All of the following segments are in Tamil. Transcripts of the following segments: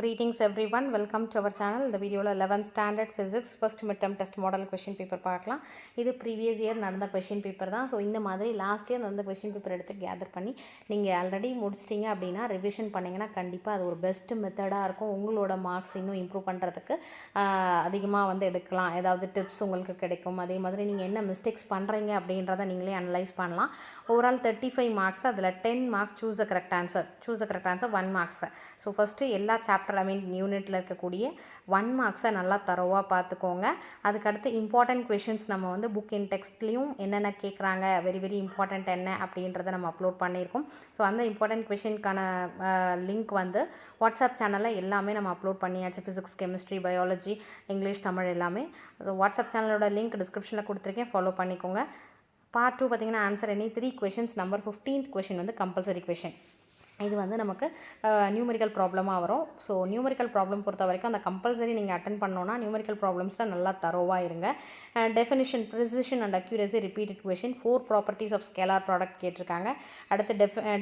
Greetings everyone, welcome to our channel. இந்த வீடியோவில் 11th standard physics first midterm test model question paper பார்க்கலாம். இது ப்ரீவியஸ் இயர் நடந்த கொஷின் பேப்பர் தான். ஸோ இந்த மாதிரி லாஸ்ட் இயர் நடந்த கொஷின் பேப்பர் எடுத்து கேதர் பண்ணி நீங்கள் ஆல்ரெடி முடிச்சிட்டிங்க அப்படின்னா ரிவிஷன் பண்ணிங்கன்னா கண்டிப்பாக அது ஒரு பெஸ்ட் மெத்தடாக இருக்கும். உங்களோட மார்க்ஸ் இன்னும் இம்ப்ரூவ் பண்ணுறதுக்கு அதிகமாக எடுக்கலாம். ஏதாவது டிப்ஸ் உங்களுக்கு கிடைக்கும். அதே மாதிரி நீங்கள் என்ன மிஸ்டேக்ஸ் பண்ணுறீங்க அப்படின்றத நீங்களே அனலைஸ் பண்ணலாம். ஓவரால் 35 மார்க்ஸ், அதில் 10 marks choose a correct answer 1 marks. So first எல்லா யூனிட்டில் இருக்கக்கூடிய 1 மார்க்ஸை நல்லா தரோவாக பார்த்துக்கோங்க. அதுக்கடுத்து இம்பார்ட்டன்ட் கொஷின்ஸ் நம்ம புக் இன் டெக்ஸ்ட்லேயும் என்னென்ன கேட்குறாங்க, வெரி வெரி இம்பார்ட்டண்ட் என்ன அப்படின்றத நம்ம அப்லோட் பண்ணியிருக்கோம். ஸோ அந்த இம்பார்ட்டன்ட் கொஷினுக்கான லிங்க் வாட்ஸ்அப் சேனலில் எல்லாமே நம்ம அப்லோட் பண்ணியாச்சு. Physics, chemistry, biology, English, Tamil எல்லாமே. ஸோ வாட்ஸ்அப் சேனலோட லிங்க் டிஸ்கிரிப்ஷனில் கொடுத்துருக்கேன், ஃபாலோ பண்ணிக்கோங்க. பார்ட் 2 பார்த்திங்கன்னா answer any 3 questions. Number 15th question compulsory question. இது நமக்கு நியூமெரிக்கல் ப்ராப்ளமாக வரும். ஸோ நியூமெரிக்கல் ப்ராப்ளம் பொறுத்த வரைக்கும் அந்த கம்பல்சரி நீங்கள் அட்டன் பண்ணோன்னா நியூமெரிக்கல் ப்ராப்ளம்ஸில் நல்லா தரோவாக இருங்க. Definition, precision and accuracy, repeated question, 4 properties of scalar product கேட்டிருக்காங்க. அடுத்து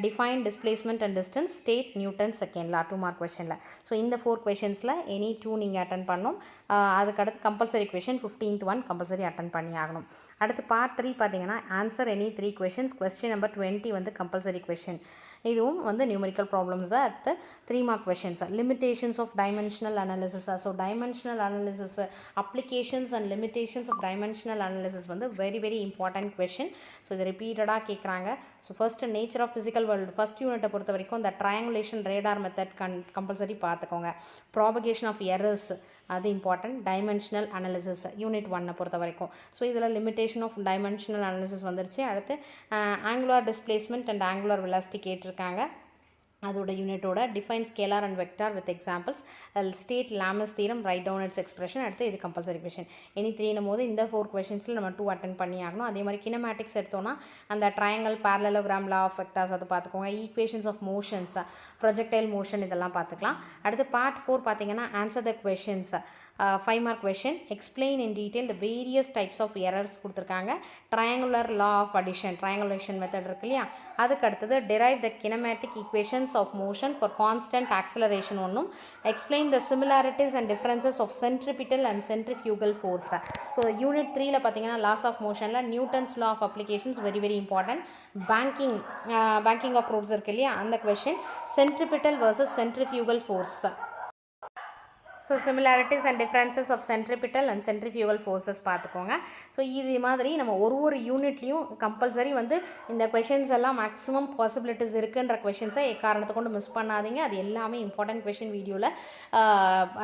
define displacement and distance, state Newton second law, 2 mark கொஷனில். ஸோ இந்த 4 கொஷின்ஸில் எனி 2 நீங்கள் அட்டன் பண்ணணும். அதுக்கடுத்து compulsory question 15th 1 compulsory attend பண்ணி ஆகணும். அடுத்து பார்ட் 3 பார்த்தீங்கன்னா answer any 3 questions. Question number 20 compulsory question. இதுவும் நியூமெரிக்கல் ப்ராப்ளம்ஸ் தான். அடுத்து 3 mark questions. Limitations of dimensional analysis. So dimensional analysis, applications and limitations of dimensional analysis very very important question. So இது ரிப்பீட்டடாக கேட்குறாங்க. So first nature of physical world first யூனிட்டை பொறுத்த வரைக்கும் இந்த ட்ரையாங்குலேஷன் ரேடார் மெத்தட் கம்பல்சரி பார்த்துக்கோங்க. ப்ராபகேஷன் ஆஃப் எரர்ஸ் அது இம்பார்ட்டன்ட். டைமென்ஷனல் அனாலிசிஸ் யூனிட் 1 பொறுத்த வரைக்கும். ஸோ இதில் லிமிடேஷன் ஆஃப் டைமென்ஷனல் அனாலிசிஸ் வந்துருச்சு. அடுத்து angular displacement and angular velocity கேட்டிருக்காங்க. அதோட யூனிட்டோட define scalar and vector with examples, state Lami's theorem, write down its expression. அடுத்து இது கம்பல்சரி கொஷின். எனி 3 போது இந்த 4 கொஷின்ஸில் நம்ம 2 அட்டன் பண்ணி ஆகணும். அதே மாதிரி கினமேட்டிக்ஸ் எடுத்தோன்னா அந்த triangle, parallelogram, law of vectors அது பார்த்துக்கோங்க. Equations of motions, projectile motion இதெல்லாம் பார்த்துக்கலாம். அடுத்து பார்ட் 4 பார்த்தீங்கன்னா answer the questions. 5 mark question. Explain in detail the various types of errors கொடுத்துருக்காங்க. Triangular law of addition, triangulation method இருக்கு இல்லையா, அதுக்கு அடுத்தது derive the kinematic equations of motion for constant acceleration ஒன்றும். Explain the similarities and differences of centripetal and centrifugal force. So unit 3ல் பார்த்தீங்கன்னா லாஸ் ஆஃப் மோஷனில் Newton's law of applications very very important. Banking of roads இருக்கு இல்லையா, அந்த question. Centripetal versus centrifugal force. So similarities and differences of centripetal and centrifugal forces பார்த்துக்கோங்க. ஸோ இது மாதிரி நம்ம ஒரு யூனிட்லேயும் கம்பல்சரி இந்த கொஷின்ஸ் எல்லாம் மேக்ஸிமம் பாசிபிலிட்டிஸ் இருக்குன்ற கொஷின்ஸை எக்காரணத்தை கொண்டு மிஸ் பண்ணாதீங்க. அது எல்லாமே இம்பார்ட்டன்ட் கொஷின் வீடியோவில்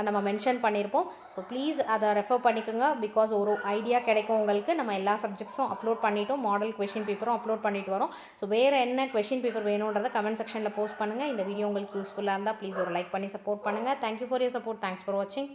நம்ம மென்ஷன் பண்ணியிருப்போம். ஸோ ப்ளீஸ் அதை ரெஃபர் பண்ணிக்கோங்க. பிகாஸ் ஒரு ஐடியா கிடைக்கும் உங்களுக்கு. நம்ம எல்லா சப்ஜெக்ட்ஸும் அப்லோட் பண்ணிட்டோம், மாடல் கொஷின் பேப்பரும் அப்லோட் பண்ணிட்டு வரோம். ஸோ வேறு என்ன கொஷின் பேப்பர் வேணுன்றதை கமெண்ட் செக்ஷனில் போஸ்ட் பண்ணுங்கள். இந்த வீடியோ உங்களுக்கு யூஸ்ஃபுல்லாக இருந்தால் ப்ளீஸ் ஒரு லைக் பண்ணி சப்போர்ட் பண்ணுங்கள். Thank you for your support. Thanks for watching.